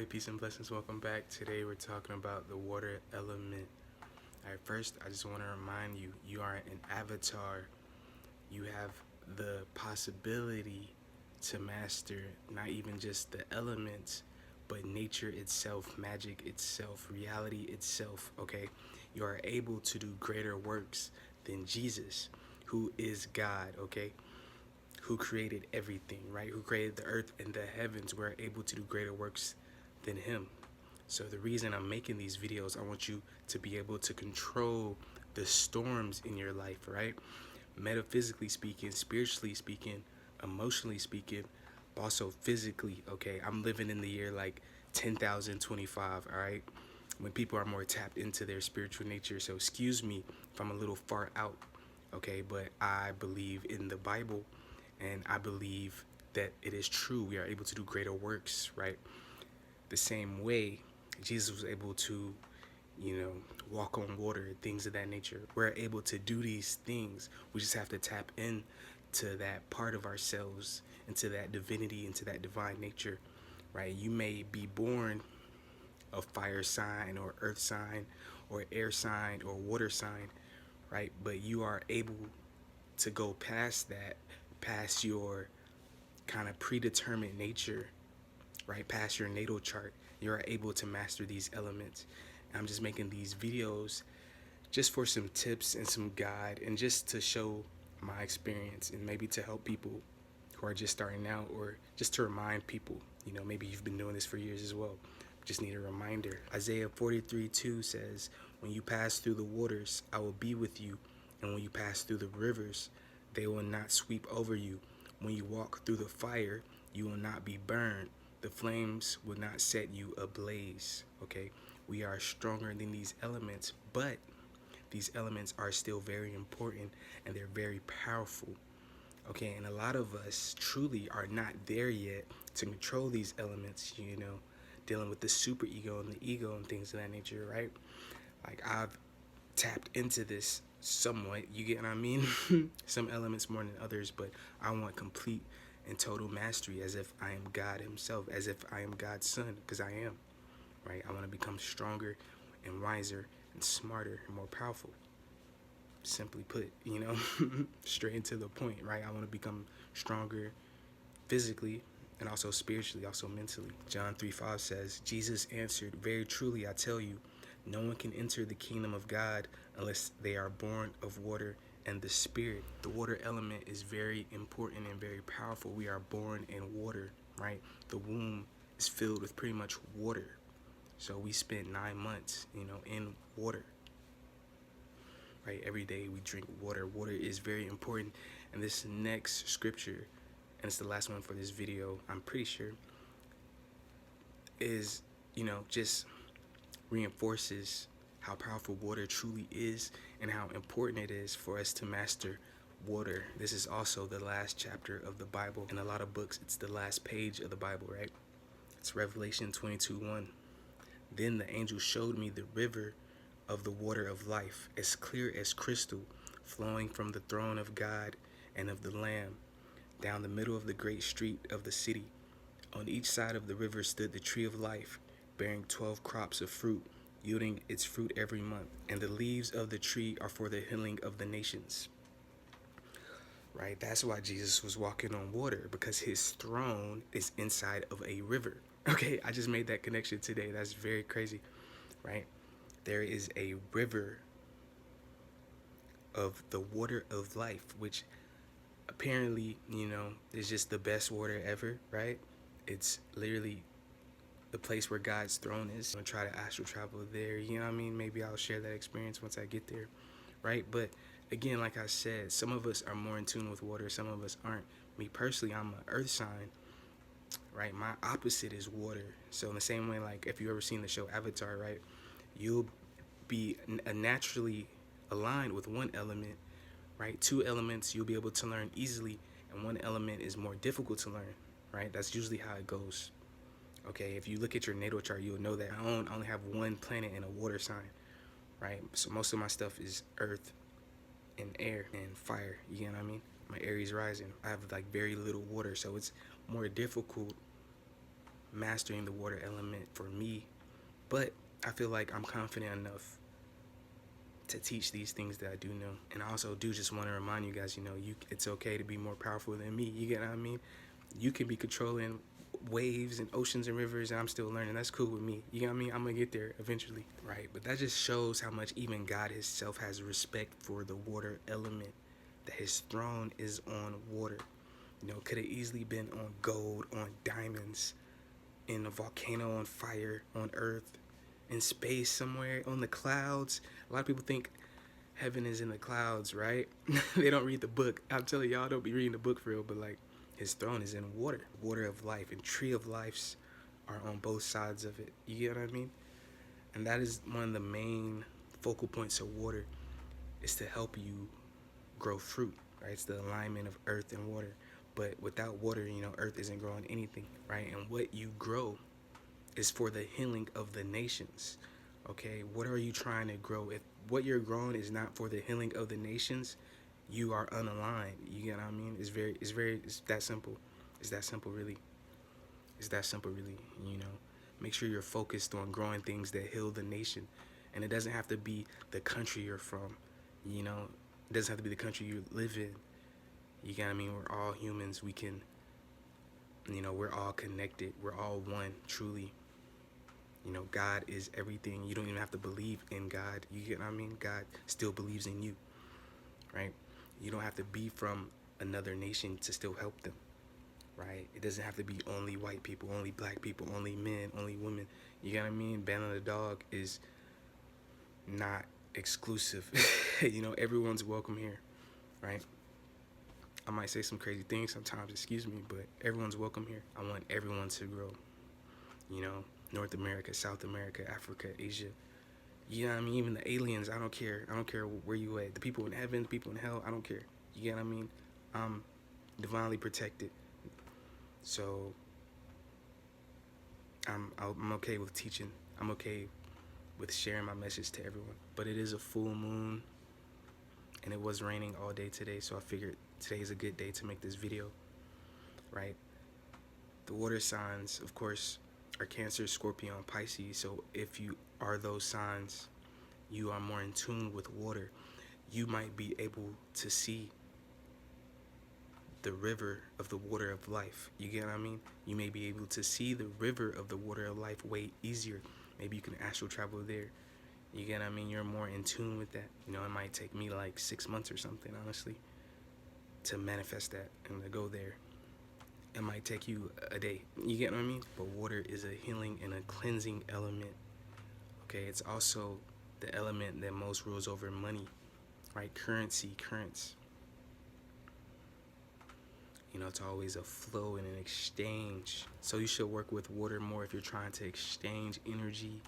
family, peace and blessings. Welcome back. Today we're talking about the water element. Alright, first I just want to remind you, you are an avatar. You have the possibility to master not even just the elements, but nature itself, magic itself, reality itself, okay? You are able to do greater works than Jesus, who is God, okay? Who created everything, right? Who created the earth and the heavens. We're able to do greater works than him. So the reason I'm making these videos, I want you to be able to control the storms in your life, right? Metaphysically speaking, spiritually speaking, emotionally speaking, but also physically, okay? I'm living in the year like 10,025, all right? When people are more tapped into their spiritual nature. So excuse me if I'm a little far out, okay? But I believe in the Bible, and I believe that it is true. We are able to do greater works, right? The same way Jesus was able to, walk on water, things of that nature. We're able to do these things. We just have to tap in to that part of ourselves, into that divinity, into that divine nature, right? You may be born a fire sign or earth sign or air sign or water sign, right? But you are able to go past that, past your kind of predetermined nature, right? Past your natal chart. You're able to master these elements. And I'm just making these videos just for some tips and some guide, and just to show my experience, and maybe to help people who are just starting out, or just to remind people, maybe you've been doing this for years as well. Just need a reminder. Isaiah 43:2 says, when you pass through the waters, I will be with you. And when you pass through the rivers, they will not sweep over you. When you walk through the fire, you will not be burned. The flames will not set you ablaze. Okay, we are stronger than these elements, but these elements are still very important, and they're very powerful. Okay, and a lot of us truly are not there yet to control these elements, dealing with the super ego and the ego and things of that nature, right? Like, I've tapped into this somewhat, you get what I mean? Some elements more than others, but I want complete and total mastery, as if I am God himself, as if I am God's son, because I am, right? I want to become stronger and wiser and smarter and more powerful. Simply put, straight into the point, right? I want to become stronger physically and also spiritually, also mentally. John 3:5 says, Jesus answered, very truly I tell you, no one can enter the kingdom of God unless they are born of water and the Spirit. The water element is very important and very powerful. We are born in water, right? The womb is filled with pretty much water. So we spent 9 months, in water. Right? Every day we drink water. Water is very important. And this next scripture, and it's the last one for this video, I'm pretty sure, is, just reinforces how powerful water truly is and how important it is for us to master water. This is also the last chapter of the Bible. In a lot of books, it's the last page of the Bible, right? It's Revelation 22:1. Then the angel showed me the river of the water of life, as clear as crystal, flowing from the throne of God and of the Lamb, down the middle of the great street of the city. On each side of the river stood the tree of life, bearing 12 crops of fruit, yielding its fruit every month. And the leaves of the tree are for the healing of the nations. Right? That's why Jesus was walking on water, because his throne is inside of a river. Okay, I just made that connection today. That's very crazy, right? There is a river of the water of life, which apparently, is just the best water ever, right? It's literally the place where God's throne is. I'm gonna try to astral travel there, Maybe I'll share that experience once I get there, right? But again, like I said, some of us are more in tune with water, some of us aren't. Me personally, I'm an earth sign, right? My opposite is water. So in the same way, like if you ever seen the show Avatar, right, you'll be naturally aligned with one element, right? Two elements you'll be able to learn easily, and one element is more difficult to learn, right? That's usually how it goes. Okay, if you look at your natal chart, you'll know that I only have one planet and a water sign, right? So most of my stuff is earth and air and fire, you know what I mean? My Aries rising, I have like very little water, so it's more difficult mastering the water element for me, but I feel like I'm confident enough to teach these things that I do know. And I also do just want to remind you guys, it's okay to be more powerful than me. You get what I mean? You can be controlling waves and oceans and rivers, and I'm still learning. That's cool with me. You know what I mean? I'm gonna get there eventually, right? But that just shows how much even God himself has respect for the water element, that his throne is on water. Could have easily been on gold, on diamonds, in a volcano on fire, on earth, in space somewhere, on the clouds. A lot of people think heaven is in the clouds, right? They don't read the book. I'm telling y'all, don't be reading the book for real, but like, his throne is in water, water of life, and tree of lives are on both sides of it. You get what I mean? And that is one of the main focal points of water, is to help you grow fruit, right? It's the alignment of earth and water. But without water, earth isn't growing anything, right? And what you grow is for the healing of the nations. Okay, what are you trying to grow? If what you're growing is not for the healing of the nations, you are unaligned. You get what I mean? It's that simple. It's that simple, really. It's that simple, really. Make sure you're focused on growing things that heal the nation, and it doesn't have to be the country you're from. It doesn't have to be the country you live in. You get what I mean? We're all humans. We can, we're all connected. We're all one, truly. God is everything. You don't even have to believe in God. You get what I mean? God still believes in you, right? You don't have to be from another nation to still help them, right? It doesn't have to be only white people, only black people, only men, only women. You get what I mean? Bandofthedog is not exclusive. Everyone's welcome here, right? I might say some crazy things sometimes, excuse me, but everyone's welcome here. I want everyone to grow. North America, South America, Africa, Asia. You know what I mean? Even the aliens, I don't care. I don't care where you at. The people in heaven, the people in hell, I don't care. You get what I mean? I'm divinely protected. So I'm okay with teaching. I'm okay with sharing my message to everyone. But it is a full moon, and it was raining all day today, so I figured today is a good day to make this video, right? The water signs, of course, are Cancer, Scorpio, and Pisces. So if you are those signs, you are more in tune with water. You might be able to see the river of the water of life. You get what I mean? You may be able to see the river of the water of life way easier. Maybe you can astral travel there. You get what I mean? You're more in tune with that. It might take me like 6 months or something, honestly, to manifest that and to go there. It might take you a day. You get what I mean? But water is a healing and a cleansing element. Okay, it's also the element that most rules over money, right? Currents. It's always a flow and an exchange. So you should work with water more if you're trying to exchange energy.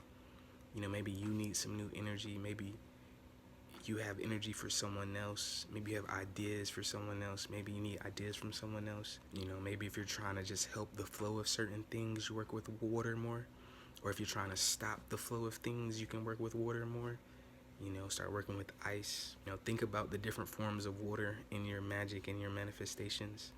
Maybe you need some new energy. Maybe you have energy for someone else. Maybe you have ideas for someone else. Maybe you need ideas from someone else. Maybe if you're trying to just help the flow of certain things, you work with water more. Or if you're trying to stop the flow of things, you can work with water more. Start working with ice. Think about the different forms of water in your magic and your manifestations.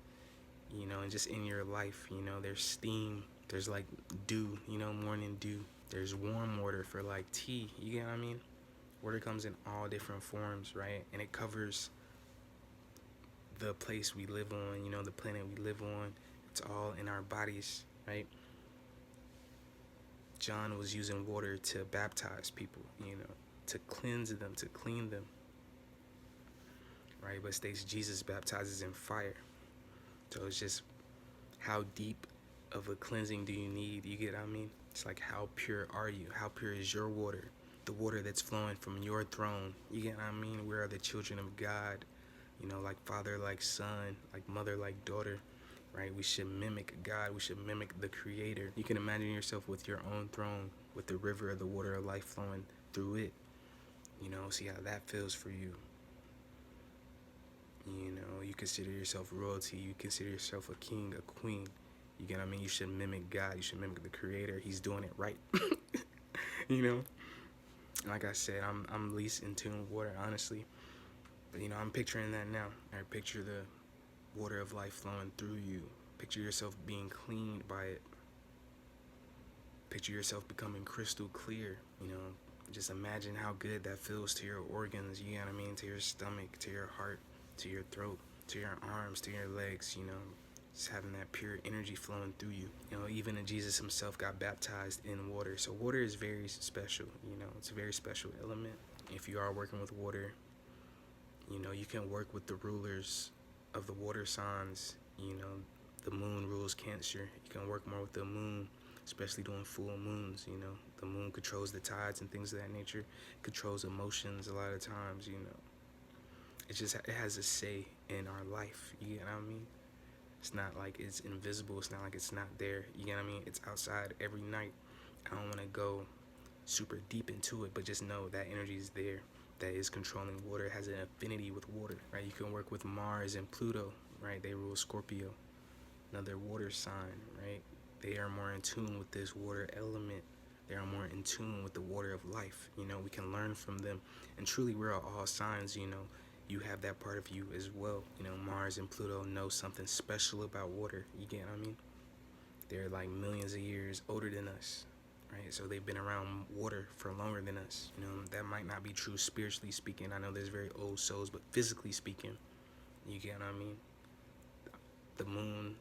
And just in your life, there's steam, there's like dew, morning dew. There's warm water for like tea, you get what I mean? Water comes in all different forms, right? And it covers the place we live on, the planet we live on. It's all in our bodies, right? John was using water to baptize people, to cleanse them, to clean them, right? But it states Jesus baptizes in fire. So it's just, how deep of a cleansing do you need? You get what I mean? It's like, how pure are you? How pure is your water? The water that's flowing from your throne. You get what I mean? We are the children of God. Like father, like son, like mother, like daughter, right? We should mimic God. We should mimic the Creator. You can imagine yourself with your own throne, with the river of the water of life flowing through it. See how that feels for you. You consider yourself royalty. You consider yourself a king, a queen. You get what I mean? You should mimic God. You should mimic the Creator. He's doing it right. Like I said, I'm least in tune with water, honestly. But I'm picturing that now. I picture the water of life flowing through you. Picture yourself being cleaned by it. Picture yourself becoming crystal clear, just imagine how good that feels to your organs, you know what I mean, to your stomach, to your heart, to your throat, to your arms, to your legs, just having that pure energy flowing through you. Even Jesus himself got baptized in water. So water is very special, it's a very special element. If you are working with water, you can work with the rulers of the water signs. The moon rules Cancer. You can work more with the moon, especially during full moons. The moon controls the tides and things of that nature, controls emotions a lot of times. It has a say in our life, you get what I mean? It's not like it's invisible, it's not like it's not there, you get what I mean? It's outside every night. I don't want to go super deep into it, but just know that energy is there, that is controlling water. It has an affinity with water, right? You can work with Mars and Pluto, right? They rule Scorpio, another water sign, right? They are more in tune with this water element. They are more in tune with the water of life. We can learn from them. And truly, we're all signs, you have that part of you as well. Mars and Pluto know something special about water. You get what I mean? They're like millions of years older than us, right? So they've been around water for longer than us. That might not be true spiritually speaking. I know there's very old souls, but physically speaking, you get what I mean? The moon,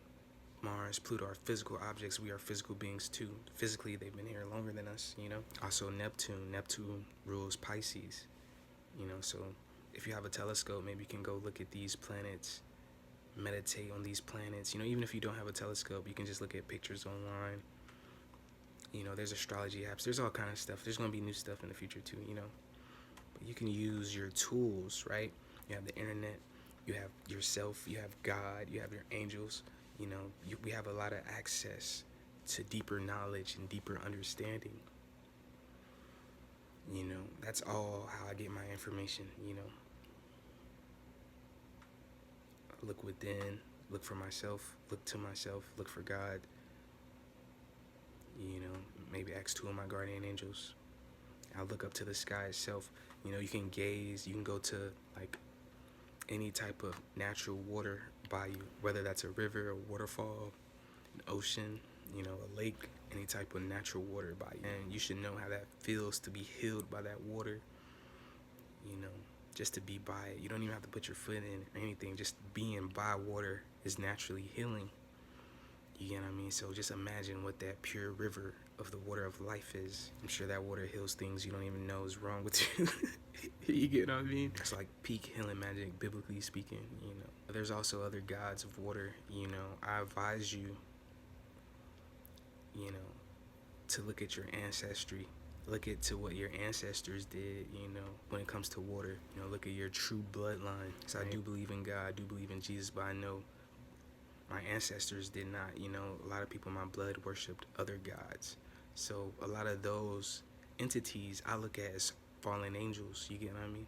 Mars, Pluto are physical objects. We are physical beings too. Physically, they've been here longer than us, Also Neptune. Neptune rules Pisces, so if you have a telescope, maybe you can go look at these planets, meditate on these planets. Even if you don't have a telescope, you can just look at pictures online. There's astrology apps. There's all kind of stuff. There's going to be new stuff in the future too, But you can use your tools, right? You have the internet, you have yourself, you have God, you have your angels. We have a lot of access to deeper knowledge and deeper understanding. That's all how I get my information, Look within, look for myself, look to myself, look for God. Maybe ask two of my guardian angels. I'll look up to the sky itself. You can gaze, you can go to like any type of natural water bayou, whether that's a river, a waterfall, an ocean, a lake, any type of natural water bayou. And you should know how that feels to be healed by that water, just to be by it. You don't even have to put your foot in or anything. Just being by water is naturally healing. You get what I mean? So just imagine what that pure river of the water of life is. I'm sure that water heals things you don't even know is wrong with you. You get what I mean? It's like peak healing magic, biblically speaking, There's also other gods of water, I advise you, to look at your ancestry. Look into what your ancestors did, when it comes to water. Look at your true bloodline. So I do believe in God, I do believe in Jesus, but I know my ancestors did not. A lot of people in my blood worshipped other gods. So a lot of those entities I look at as fallen angels, you get what I mean?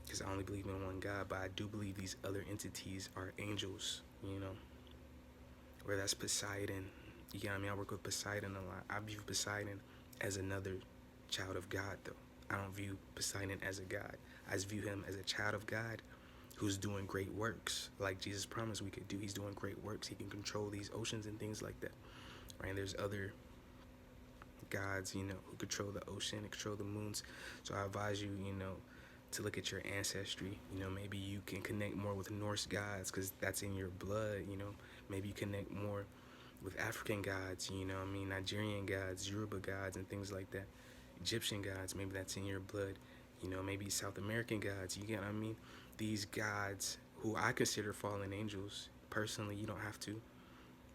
Because I only believe in one God, but I do believe these other entities are angels, Where that's Poseidon, you get what I mean? I work with Poseidon a lot. I view Poseidon as another child of God, though. I don't view Poseidon as a god. I just view him as a child of God who's doing great works, like Jesus promised we could do. He's doing great works. He can control these oceans and things like that, right? And there's other gods, who control the ocean and control the moons. So I advise you, to look at your ancestry. Maybe you can connect more with Norse gods because that's in your blood. Maybe you connect more with African gods, Nigerian gods, Yoruba gods, and things like that. Egyptian gods, maybe that's in your blood. Maybe South American gods, you get what I mean? These gods, who I consider fallen angels, personally, you don't have to,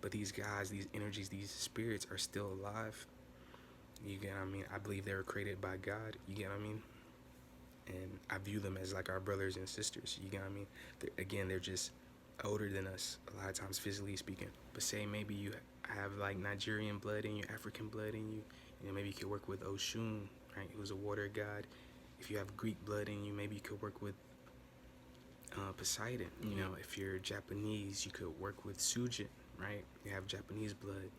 but these gods, these energies, these spirits are still alive. You get what I mean? I believe they were created by God, you get what I mean? And I view them as like our brothers and sisters, you get what I mean? They're just older than us, a lot of times physically speaking. But say maybe you have like Nigerian blood in you, African blood in you, maybe you could work with Oshun, right, who's a water god. If you have Greek blood in you, maybe you could work with Poseidon. If you're Japanese, you could work with Sujin, right? You have Japanese blood.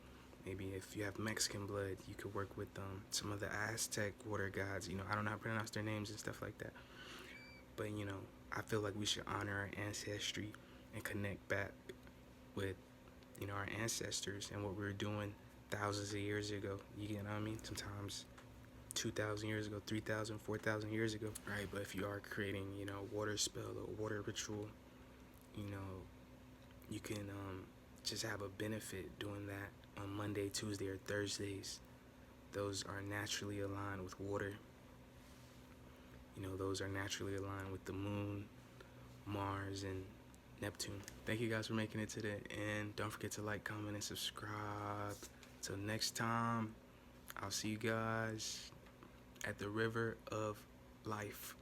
Maybe if you have Mexican blood, you could work with some of the Aztec water gods. I don't know how to pronounce their names and stuff like that. But, I feel like we should honor our ancestry and connect back with, our ancestors and what we were doing thousands of years ago. You know what I mean? Sometimes 2,000 years ago, 3,000, 4,000 years ago, right? But if you are creating, water spell or water ritual, you know, you can just have a benefit doing that on Monday, Tuesday, or Thursdays. Those are naturally aligned with water. Those are naturally aligned with the moon, Mars, and Neptune. Thank you guys for making it to the end. Don't forget to like, comment, and subscribe. Till next time, I'll see you guys at the river of life.